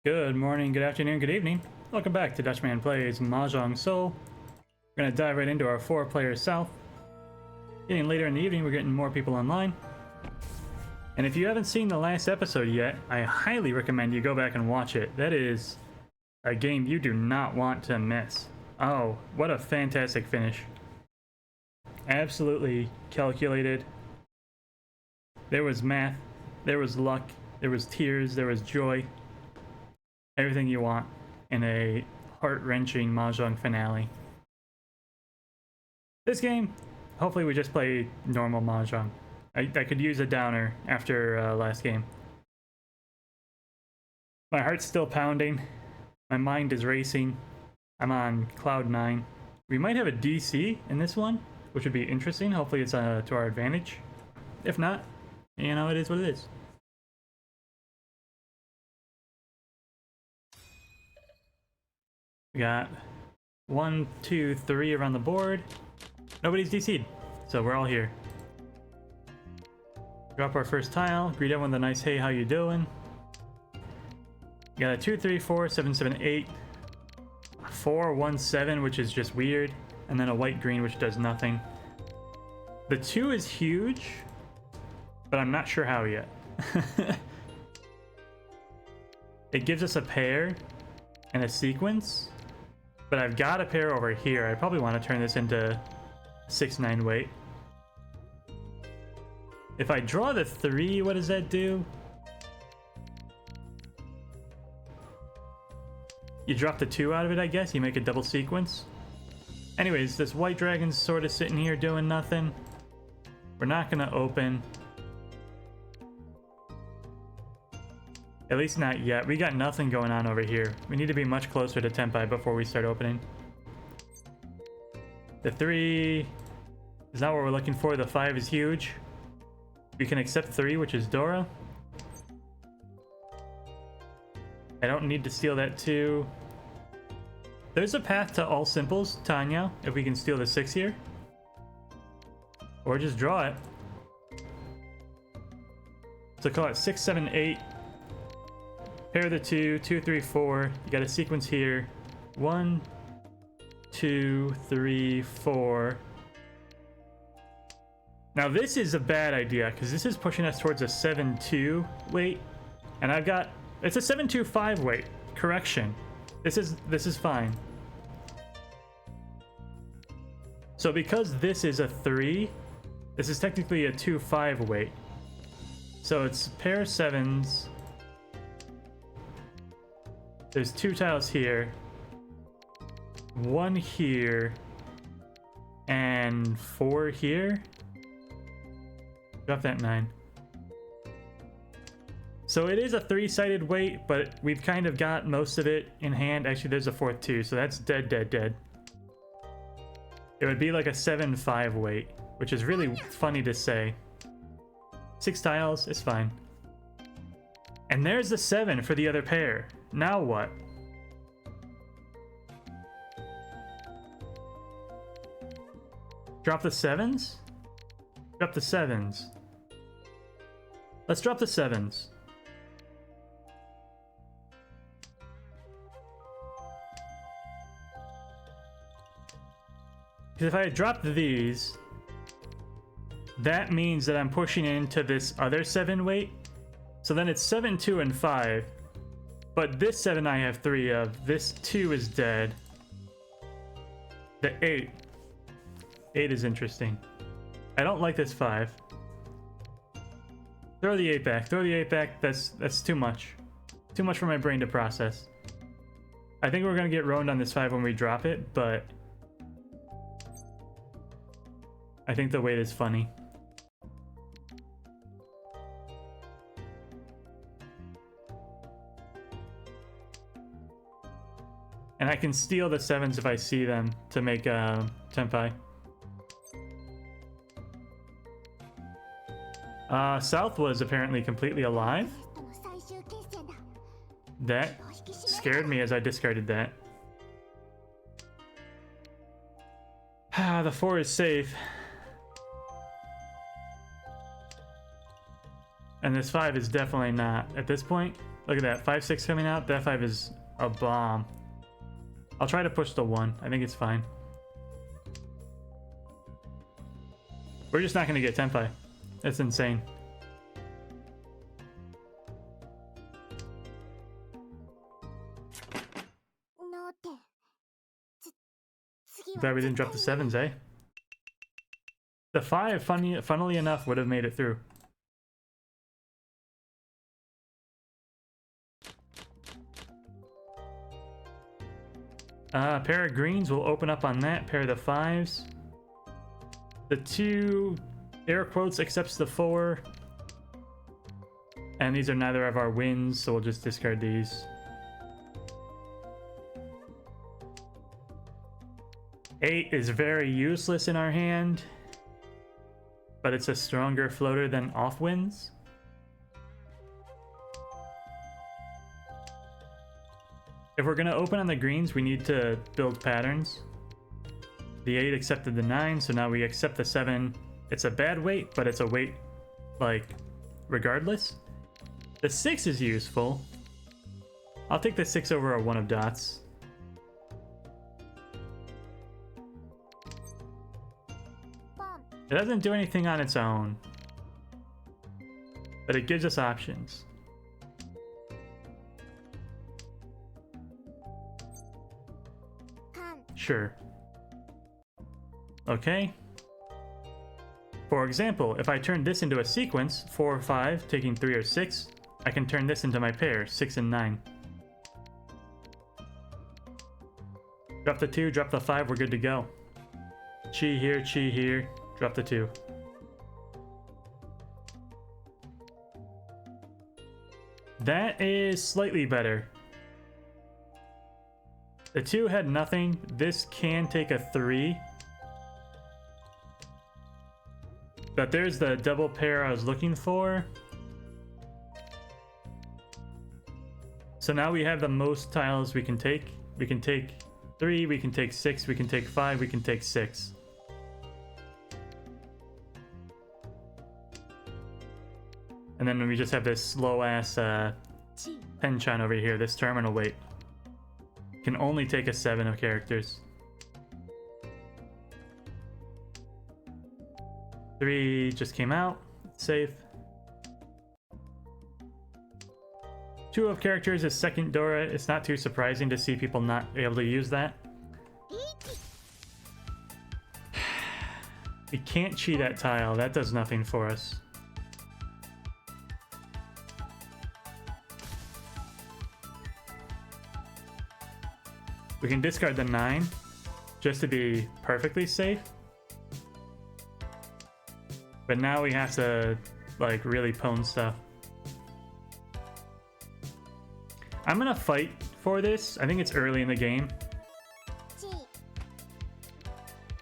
Good morning, good afternoon, good evening. Welcome back to Dutchman Plays Mahjong Soul. We're gonna dive right into our 4-player South. Getting later in the evening, we're getting more people online. And if you haven't seen the last episode yet, I highly recommend you go back and watch it. That is a game you do not want to miss. Oh, what a fantastic finish. Absolutely calculated. There was math, there was luck, there was tears, there was joy. Everything you want in a heart-wrenching Mahjong finale. This game, hopefully we just play normal Mahjong. I could use a downer after last game. My heart's still pounding. My mind is racing. I'm on cloud 9. We might have a DC in this one, which would be interesting. Hopefully it's to our advantage. If not, you know, it is what it is. We got 1, 2, 3 around the board. Nobody's DC'd, so we're all here. Drop our first tile. Greet everyone with a nice "Hey, how you doing?" We got a 2, 3, 4, 7, 7, 8, 4, 1, 7, which is just weird, and then a white green, which does nothing. The 2 is huge, but I'm not sure how yet. It gives us a pair and a sequence. But I've got a pair over here. I probably want to turn this into 6-9 weight. If I draw the 3, what does that do? You drop the 2 out of it, I guess. You make a double sequence. Anyways, this white dragon's sort of sitting here doing nothing. We're not going to open. At least not yet. We got nothing going on over here. We need to be much closer to Tempai before we start opening. The 3 is not what we're looking for. The 5 is huge. We can accept 3, which is Dora. I don't need to steal that 2. There's a path to all simples, Tanya, if we can steal the 6 here. Or just draw it. So call it 6, 7, 8. Pair the 2, 2, 3, 4. You got a sequence here. 1, 2, 3, 4. Now this is a bad idea because this is pushing us towards a 7-2 weight, and I've got it's a 7-2-5 weight. Correction. This is fine. So because this is a 3, this is technically a 2-5 weight. So it's pair 7s. There's 2 tiles here, 1 here, and 4 here. Drop that 9. So it is a 3-sided weight, but we've kind of got most of it in hand. Actually, there's a 4th too, so that's dead, dead, dead. It would be like a 7-5 weight, which is really funny to say. 6 tiles, it's fine. And there's the 7 for the other pair. Now what? Drop the 7s? Drop the 7s. Let's drop the 7s. Because if I had dropped these, that means that I'm pushing into this other 7 weight. So then it's 7, 2, and 5. But this 7 I have 3 of. This 2 is dead. The 8. 8 is interesting. I don't like this 5. Throw the 8 back. Throw the 8 back. That's too much. Too much for my brain to process. I think we're going to get ruined on this 5 when we drop it, but I think the weight is funny. And I can steal the 7s if I see them to make Tempai. South was apparently completely alive. That scared me as I discarded that. The 4 is safe. And this 5 is definitely not at this point. Look at that, 5, 6 coming out. That 5 is a bomb. I'll try to push the 1. I think it's fine. We're just not going to get Tenpai. That's insane. Glad we didn't drop the 7s, eh? The 5, funnily enough, would have made it through. Pair of greens will open up on that. Pair of the 5s. The 2, air quotes, accepts the 4. And these are neither of our wins, so we'll just discard these. 8 is very useless in our hand, but it's a stronger floater than off wins. If we're going to open on the greens, we need to build patterns. The 8 accepted the 9, so now we accept the 7. It's a bad weight, but it's a weight, like, regardless. The 6 is useful. I'll take the 6 over a 1 of dots. It doesn't do anything on its own, but it gives us options. Sure. Okay. For example, if I turn this into a sequence, 4 or 5, taking 3 or 6, I can turn this into my pair, 6 and 9. Drop the 2, drop the 5, we're good to go. Chi here, drop the 2. That is slightly better. The 2 had nothing. This can take a 3. But there's the double pair I was looking for. So now we have the most tiles we can take. We can take 3, we can take 6, we can take 5, we can take 6. And then we just have this slow-ass Penchan over here, this terminal weight. Can only take a 7 of characters. 3 just came out. Safe. 2 of characters is second Dora. It's not too surprising to see people not be able to use that. We can't cheat that tile. That does nothing for us. We can discard the 9 just to be perfectly safe. But now we have to, like, really pwn stuff. I'm gonna fight for this. I think it's early in the game.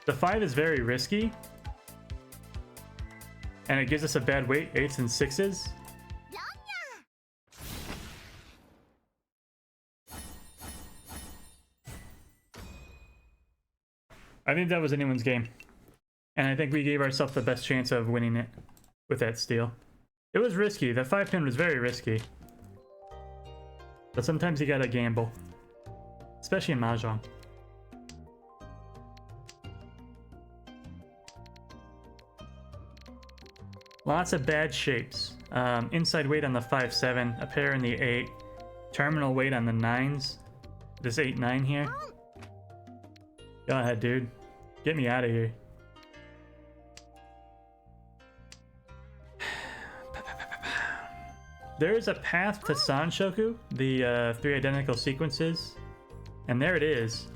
The 5 is very risky. And it gives us a bad weight, 8s and 6s. I think that was anyone's game. And I think we gave ourselves the best chance of winning it with that steal. It was risky. That 5-pin was very risky. But sometimes you gotta gamble. Especially in Mahjong. Lots of bad shapes. Inside weight on the 5-7, a pair in the 8, terminal weight on the 9s. This 8-9 here. Go ahead, dude. Get me out of here. There is a path to Sanshoku, the 3 identical sequences. And there it is.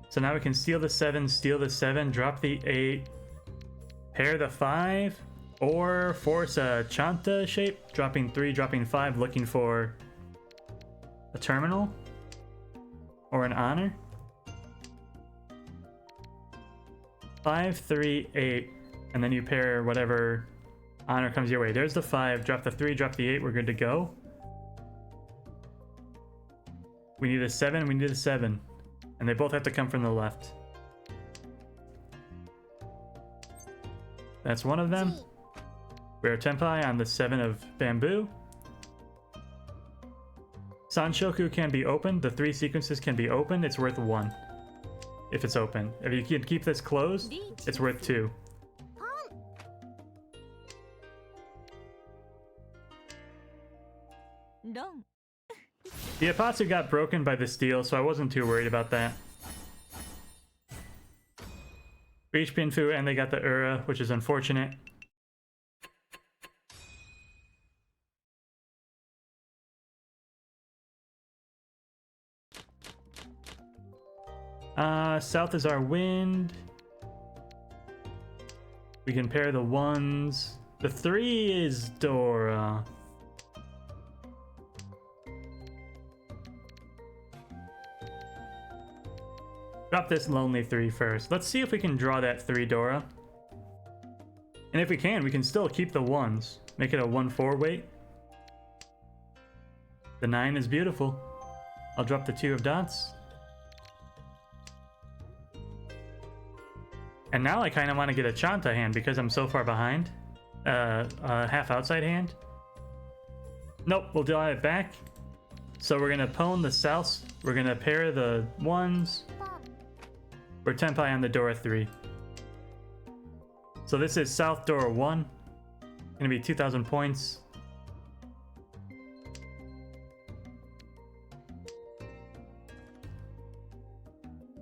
So now we can steal the 7, steal the 7, drop the 8, pair the 5, or force a Chanta shape, dropping 3, dropping 5, looking for a terminal or an honor. 5, 3, 8, and then you pair whatever honor comes your way. There's the 5, drop the 3, drop the 8, we're good to go. We need a 7, we need a 7. And they both have to come from the left. That's one of them. Rare Tenpai on the 7 of bamboo. Sanshoku can be opened. The 3 sequences can be opened. It's worth 1 if it's open. If you can keep this closed, it's worth 2. The Apatsu got broken by the steel, so I wasn't too worried about that. Reach Pinfu, and they got the Ura, which is unfortunate. South is our wind. We can pair the 1s. The 3 is Dora. Drop this lonely 3 first. Let's see if we can draw that 3 Dora. And if we can still keep the 1s. Make it a 1-4 weight. The 9 is beautiful. I'll drop the 2 of dots. And now I kind of want to get a Chanta hand because I'm so far behind. Half outside hand. Nope, we'll draw it back. So we're going to pwn the Souths. We're going to pair the 1s. We're Tenpai on the Dora 3. So this is South Dora 1. Gonna be 2,000 points.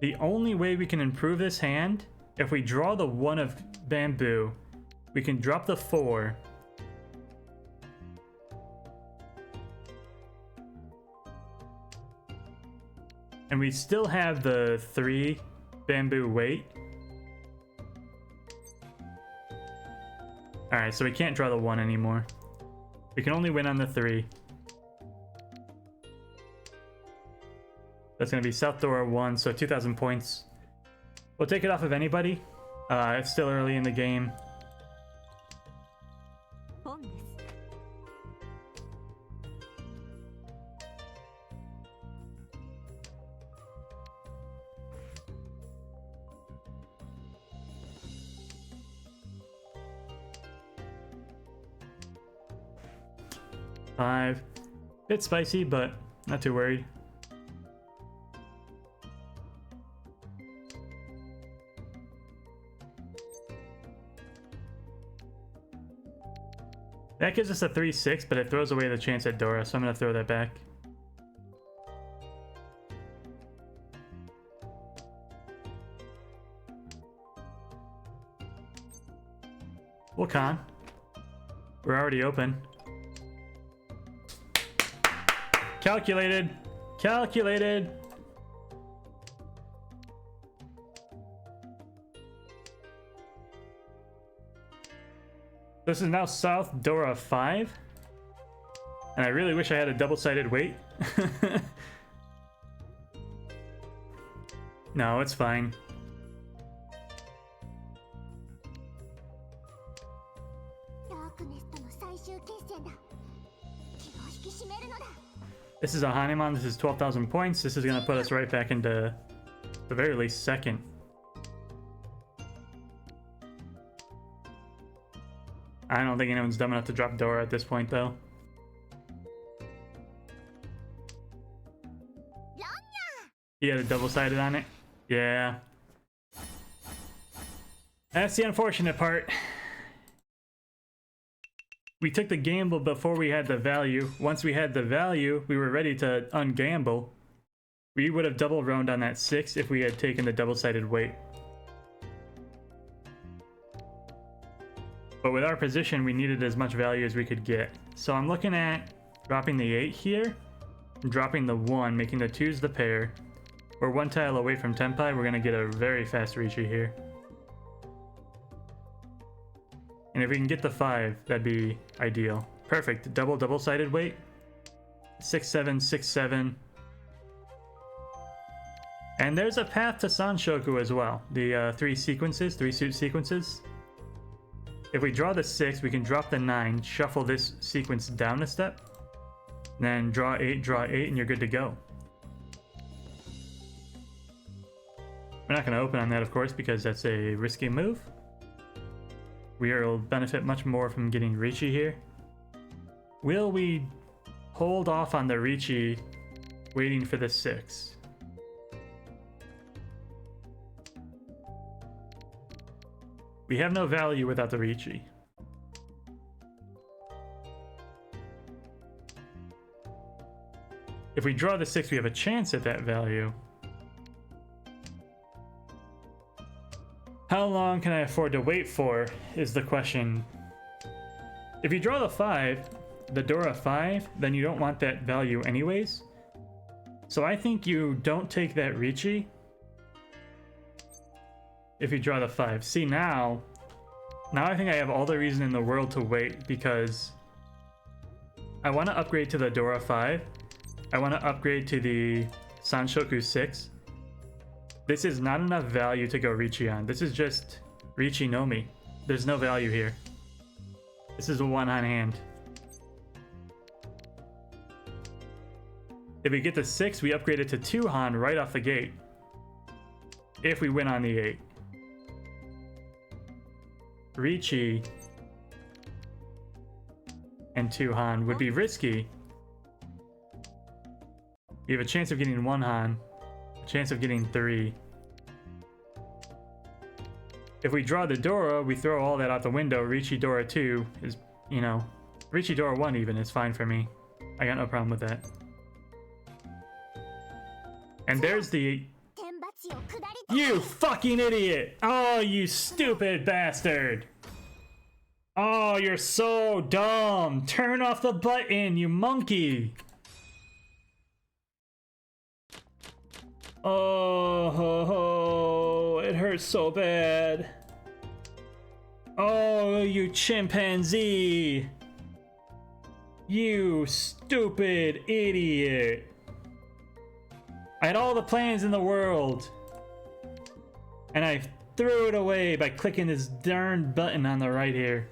The only way we can improve this hand, if we draw the 1 of bamboo, we can drop the 4. And we still have the 3 bamboo weight. Alright, so we can't draw the 1 anymore. We can only win on the 3. That's going to be South Dora 1, so 2,000 points. We'll take it off of anybody. It's still early in the game. Five. Bit spicy, but not too worried. That gives us a 3-6, but it throws away the chance at Dora, so I'm going to throw that back. We'll con. We're already open. Calculated. Calculated. This is now South Dora 5. And I really wish I had a double-sided weight. No, it's fine. This is a Hanuman. This is 12,000 points. This is going to put us right back into, at the very least, second. I don't think anyone's dumb enough to drop Dora at this point, though. He had a double-sided on it. Yeah. That's the unfortunate part. We took the gamble before we had the value. Once we had the value, we were ready to ungamble. We would have double roamed on that 6 if we had taken the double-sided weight. But with our position, we needed as much value as we could get. So I'm looking at dropping the 8 here, dropping the 1, making the 2s the pair. We're 1 tile away from Tenpai. We're going to get a very fast Riichi here. And if we can get the 5, that'd be ideal. Perfect. Double-sided weight. 6-7, 6-7. And there's a path to Sanshoku as well. The 3 sequences, 3 suit sequences. If we draw the 6, we can drop the 9, shuffle this sequence down a step, then draw 8, and you're good to go. We're not going to open on that, of course, because that's a risky move. We will benefit much more from getting Riichi here. Will we hold off on the Riichi waiting for the 6. We have no value without the Ricci. If we draw the 6, we have a chance at that value. How long can I afford to wait for is the question. If you draw the 5, the Dora 5, then you don't want that value anyways. So I think you don't take that Ricci if you draw the 5. See, now I think I have all the reason in the world to wait, because I want to upgrade to the Dora 5. I want to upgrade to the Sanshoku 6. This is not enough value to go Ricci on. This is just Ricci no Mi. There's no value here. This is a 1-han hand. If we get the 6, we upgrade it to 2-han right off the gate. If we win on the 8. Ricci and 2-han would be risky. We have a chance of getting 1-han, a chance of getting 3. If we draw the Dora, we throw all that out the window. Ricci Dora 2 is, you know, Ricci Dora 1 even is fine for me. I got no problem with that. And there's the... You fucking idiot! Oh, you stupid bastard! Oh, you're so dumb! Turn off the button, you monkey! Oh, it hurts so bad. Oh, you chimpanzee! You stupid idiot! I had all the plans in the world, and I threw it away by clicking this darn button on the right here.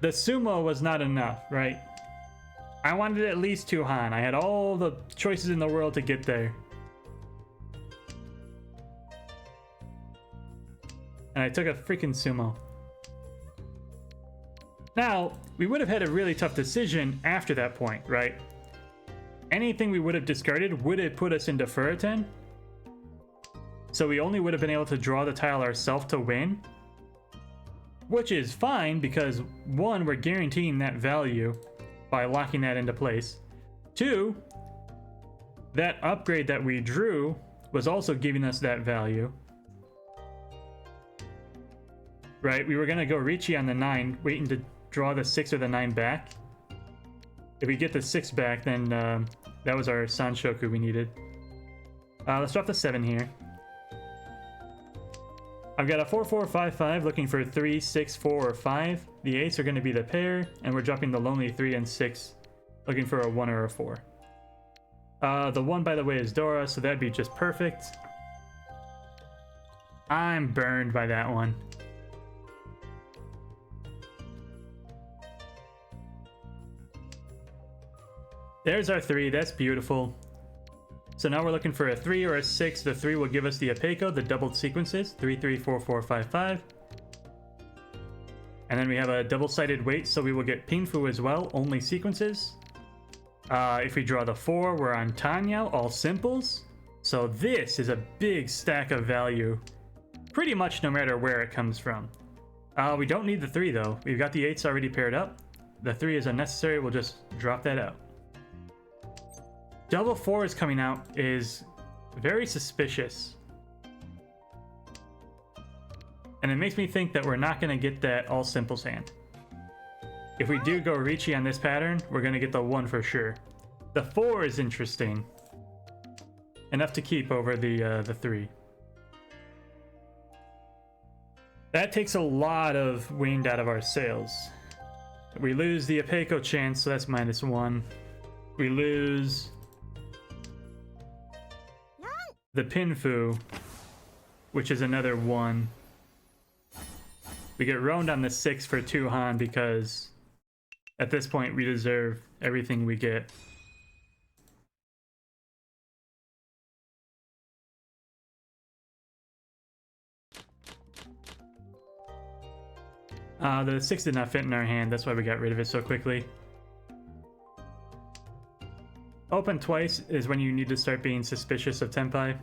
The sumo was not enough, right? I wanted at least 2-han. I had all the choices in the world to get there. And I took a freaking sumo. Now, we would have had a really tough decision after that point, right? Anything we would have discarded would have put us into Furiten. So we only would have been able to draw the tile ourselves to win. Which is fine, because 1, we're guaranteeing that value by locking that into place. 2, that upgrade that we drew was also giving us that value. Right? We were going to go Ricci on the 9, waiting to draw the 6 or the 9 back. If we get the 6 back, then that was our Sanshoku we needed. Let's drop the 7 here. I've got a 4-4-5-5 looking for 3, 6, 4, or 5. The 8s are going to be the pair, and we're dropping the lonely 3 and 6, looking for a 1 or a 4. The 1, by the way, is Dora, so that'd be just perfect. I'm burned by that one. There's our 3, that's beautiful. So now we're looking for a 3 or a 6. The 3 will give us the Apeiko, the doubled sequences, 3, 3, 4, 4, 5, 5. And then we have a double-sided weight, so we will get Pinfu as well, only sequences. If we draw the 4, we're on Tanya, all simples. So this is a big stack of value, pretty much no matter where it comes from. We don't need the 3 though. We've got the 8s already paired up. The 3 is unnecessary, we'll just drop that out. Double 4s coming out is very suspicious. And it makes me think that we're not going to get that all simples hand. If we do go Ricci on this pattern, we're going to get the 1 for sure. The 4 is interesting. Enough to keep over the 3. That takes a lot of wind out of our sails. We lose the Apeiko chance, so that's -1. We lose the Pinfu, which is another 1. We get roamed on the 6 for 2-han because at this point we deserve everything we get. The 6 did not fit in our hand, that's why we got rid of it so quickly. Open twice is when you need to start being suspicious of Tenpai.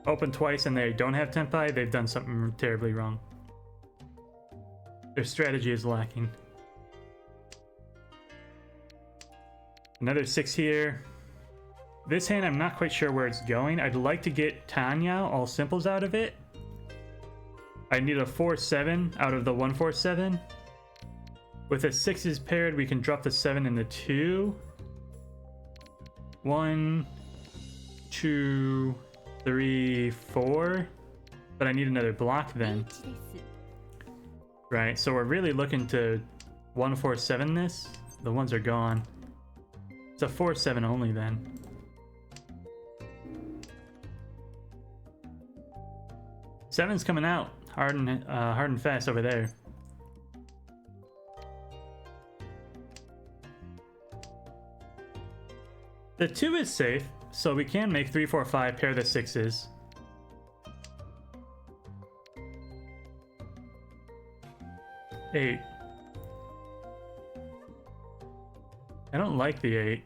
Open twice and they don't have Tenpai, they've done something terribly wrong. Their strategy is lacking. Another 6 here. This hand, I'm not quite sure where it's going. I'd like to get Tanya, all simples out of it. I need a 4-7 out of the 1-4-7. With a 6s paired, we can drop the 7 and the 2. 1, 2, 3, 4. But I need another block then. Right, so we're really looking to 1-4-7 this. The ones are gone. It's a 4-7 only then. Seven's coming out hard and fast over there. The 2 is safe, so we can make 3, 4, 5, pair the 6s. Eight. I don't like the 8.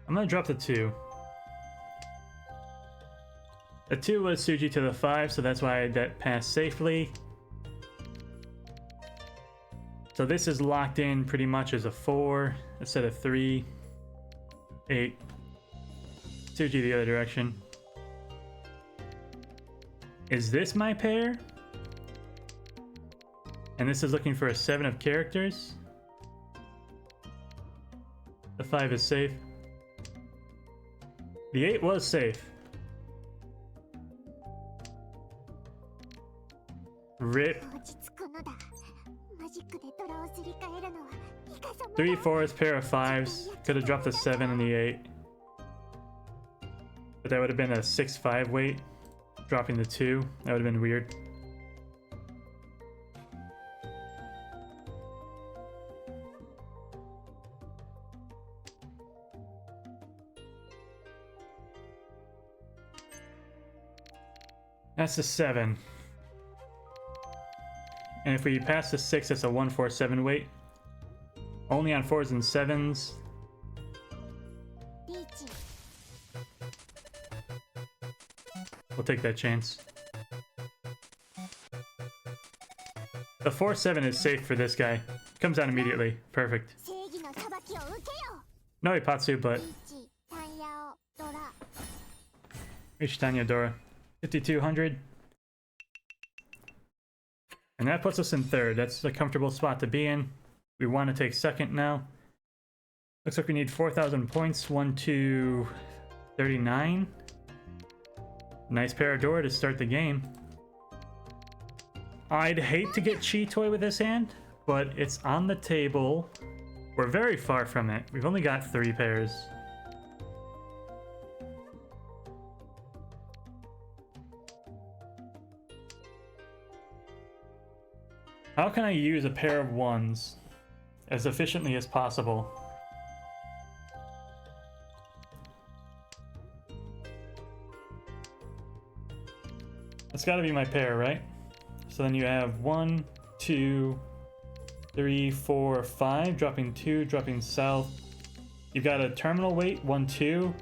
I'm gonna drop the 2. The 2 was Suji to the 5, so that's why that passed safely. So this is locked in pretty much as a 4 instead of 3. 8. Suji the other direction. Is this my pair? And this is looking for a 7 of characters. The 5 is safe. The 8 was safe. Rip. 3 4s, pair of 5s. Could have dropped the 7 and the 8. But that would have been a 6-5 weight. Dropping the 2. That would have been weird. That's a 7. And if we pass the 6, it's a 1-4-7 weight. Only on 4s and 7s. We'll take that chance. The 4-7 is safe for this guy. Comes out immediately. Perfect. No Ipatsu, but... Tanya Dora. 5,200. And that puts us in 3rd. That's a comfortable spot to be in. We want to take 2nd now. Looks like we need 4,000 points. 1 to 39. Nice pair of Dora to start the game. I'd hate to get Chi Toy with this hand, but it's on the table. We're very far from it. We've only got 3 pairs. How can I use a pair of 1s as efficiently as possible? That's got to be my pair, right? So then you have 1, 2, 3, 4, 5, dropping 2, dropping south. You've got a terminal weight, 1, 2,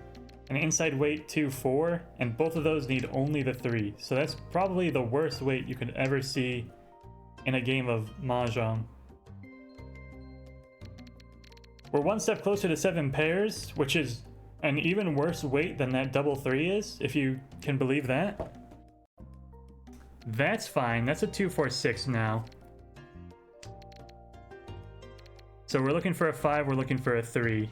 an inside weight, 2, 4, and both of those need only the 3. So that's probably the worst weight you could ever see in a game of Mahjong. We're 1 step closer to 7 pairs, which is an even worse weight than that double 3 is, if you can believe that. That's fine. That's a 2-4-6 now. So we're looking for a 5, we're looking for a 3.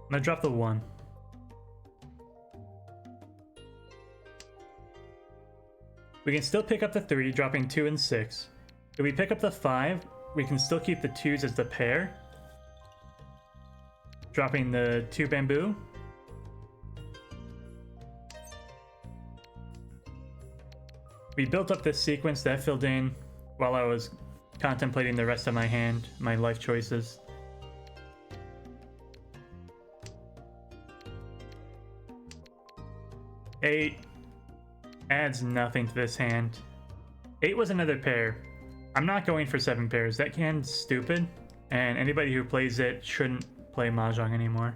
I'm gonna drop the 1. We can still pick up the 3, dropping 2 and 6. If we pick up the 5, we can still keep the 2s as the pair. Dropping the 2 bamboo. We built up this sequence that filled in while I was contemplating the rest of my hand, my life choices. Eight adds nothing to this hand. 8 was another pair. I'm not going for 7 pairs. That hand's stupid, and anybody who plays it shouldn't play Mahjong anymore.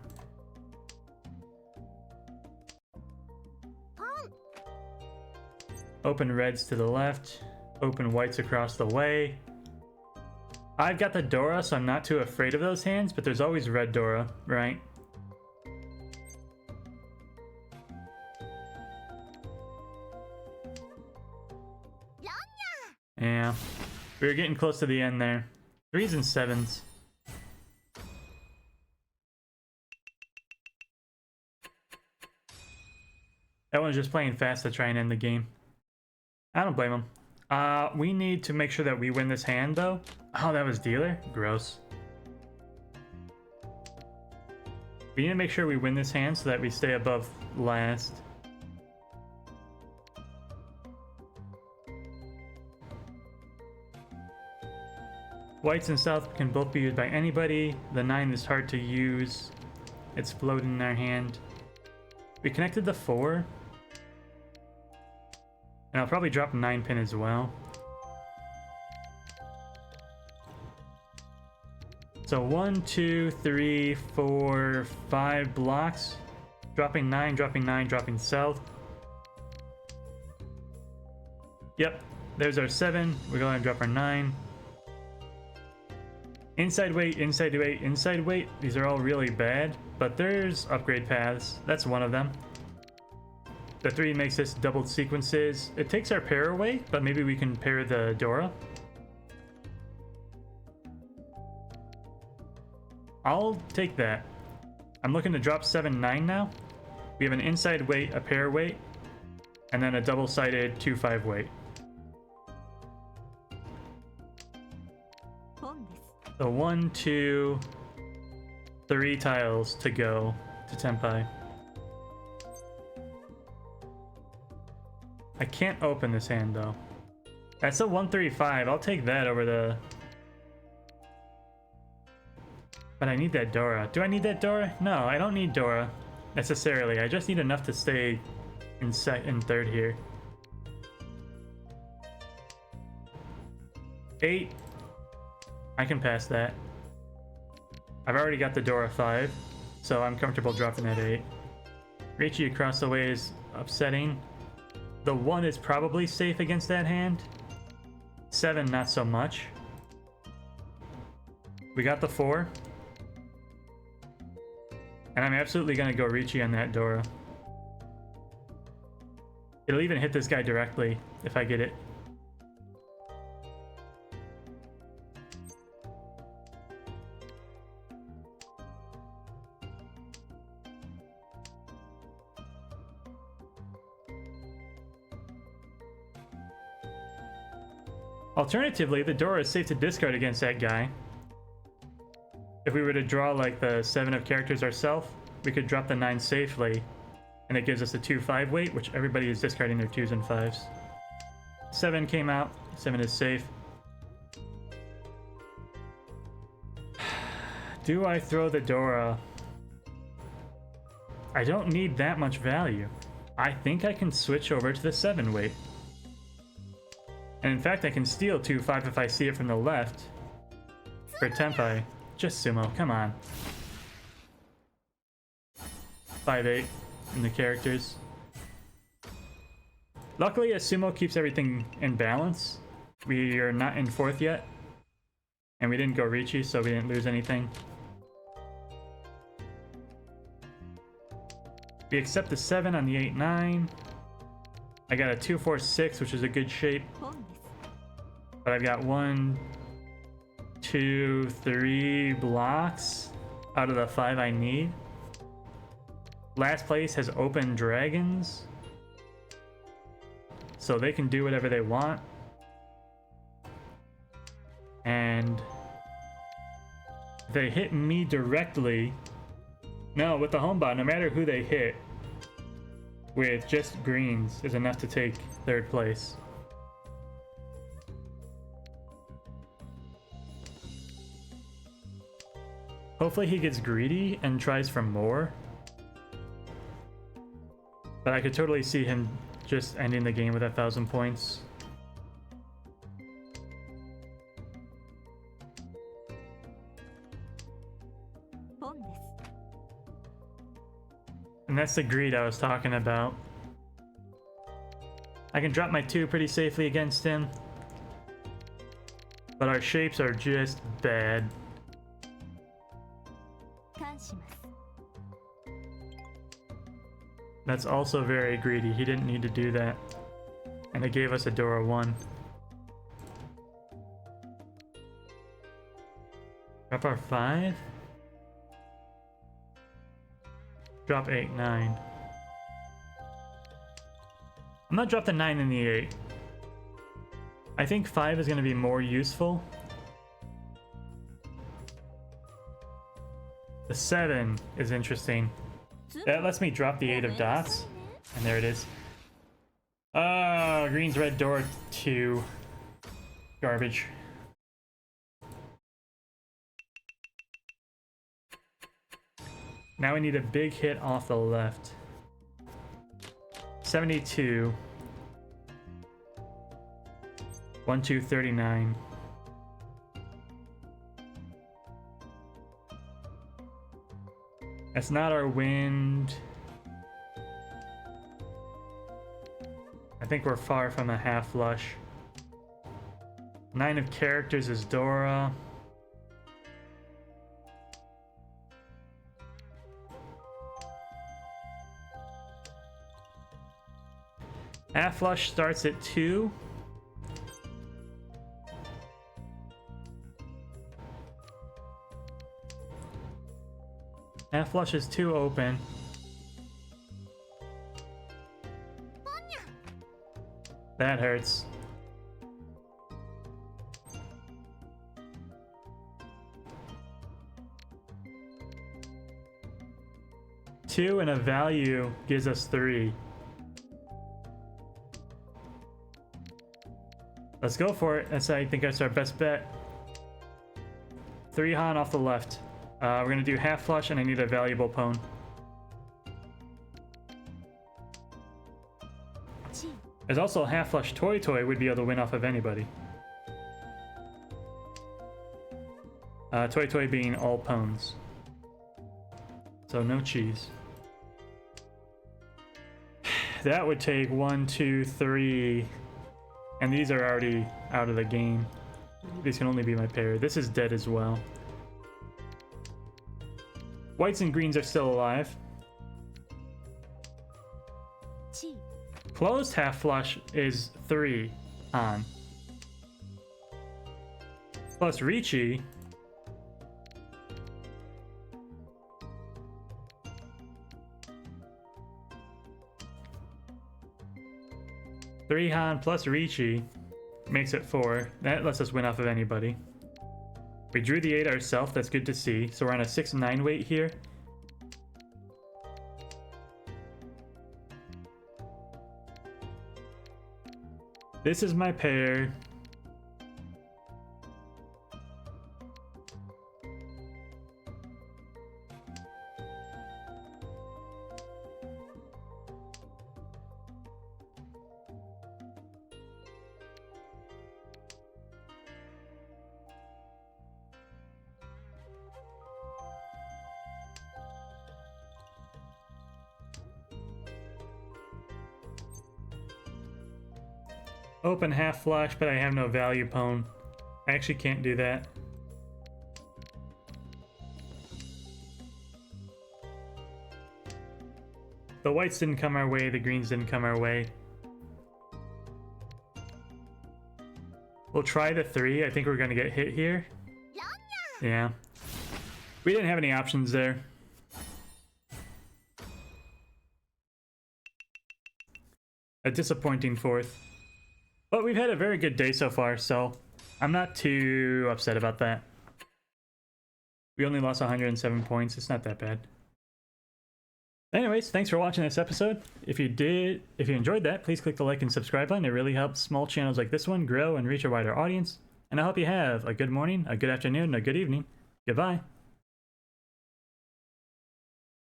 Open reds to the left, open whites across the way. I've got the Dora, so I'm not too afraid of those hands, but there's always red Dora, right? Yeah, we were getting close to the end there. 3s and 7s. That one's just playing fast to try and end the game. I don't blame him. We need to make sure that we win this hand, though. Oh, that was dealer? Gross. We need to make sure we win this hand so that we stay above last. Whites and south can both be used by anybody. The 9 is hard to use. It's floating in our hand. We connected the 4. And I'll probably drop 9 pin as well. So 1, 2, 3, 4, 5 blocks. Dropping 9, dropping 9, dropping south. Yep, there's our 7. We're going to drop our 9. Inside weight, inside weight, inside weight. These are all really bad, but there's upgrade paths. That's one of them. The 3 makes this doubled sequences. It takes our pair away, but maybe we can pair the Dora. I'll take that. I'm looking to drop 7, 9 now. We have an inside weight, a pair weight, and then a double-sided 2, 5 weight. So 1, 2, 3 tiles to go to Tenpai. I can't open this hand though. That's a 135. I'll take that over the... But I need that Dora. Do I need that Dora? No, I don't need Dora necessarily. I just need enough to stay in third here. 8. I can pass that. I've already got the Dora 5, so I'm comfortable dropping that 8. Reichi across the way is upsetting. The 1 is probably safe against that hand. 7, not so much. We got the 4. And I'm absolutely going to go Reichi on that Dora. It'll even hit this guy directly if I get it. Alternatively, the Dora is safe to discard against that guy. If we were to draw like the 7 of characters ourselves, we could drop the 9 safely, and it gives us a 2, 5 weight, which everybody is discarding their 2s and 5s. 7 came out. 7 is safe. Do I throw the Dora? I don't need that much value. I think I can switch over to the 7 weight. And in fact, I can steal 2, 5 if I see it from the left. For Tenpai. Just Sumo, come on. 5, 8 in the characters. Luckily, a Sumo keeps everything in balance. We are not in 4th yet. And we didn't go Reichi, so we didn't lose anything. We accept the 7 on the 8, 9. I got a 2, 4, 6, which is a good shape. But I've got 1, 2, 3 blocks out of the 5 I need. Last place has open dragons, so they can do whatever they want. And they hit me directly. No, with the homebot, no matter who they hit, with just greens is enough to take 3rd place. Hopefully he gets greedy and tries for more. But I could totally see him just ending the game with 1,000 points. And that's the greed I was talking about. I can drop my 2 pretty safely against him. But our shapes are just bad. That's also very greedy. He didn't need to do that. And it gave us a Dora 1. Drop our 5. Drop 8, 9. I'm gonna drop the 9 and the 8. I think 5 is gonna be more useful. The 7 is interesting. That lets me drop the 8 of dots. And there it is. Green's red door 2. Garbage. Now we need a big hit off the left. 72. 1, 2, 39. That's not our wind. I think we're far from a half flush. 9 of characters is Dora. Half flush starts at 2. Half flush is 2 open. That hurts. Two and a value gives us 3. Let's go for it. I think that's our best bet. 3 Han off the left. We're gonna do half flush and I need a valuable pawn. There's also a half flush Toy Toy would be able to win off of anybody. Toy Toy being all pawns. So no cheese. That would take 1, 2, 3. And these are already out of the game. These can only be my pair. This is dead as well. Whites and greens are still alive. Closed half flush is 3 on. Plus Ricci. Three Han plus Ricci makes it 4. That lets us win off of anybody. We drew the 8 ourselves, that's good to see. So we're on a 6-9 weight here. This is my pair. Open half flush, but I have no value pawn. I actually can't do that. The whites didn't come our way, the greens didn't come our way. We'll try the 3. I think we're gonna get hit here. Yeah. We didn't have any options there. A disappointing 4th. But we've had a very good day so far, so I'm not too upset about that. We only lost 107 points. It's not that bad. Anyways, thanks for watching this episode. If you enjoyed that, please click the like and subscribe button. It really helps small channels like this one grow and reach a wider audience. And I hope you have a good morning, a good afternoon, and a good evening. Goodbye.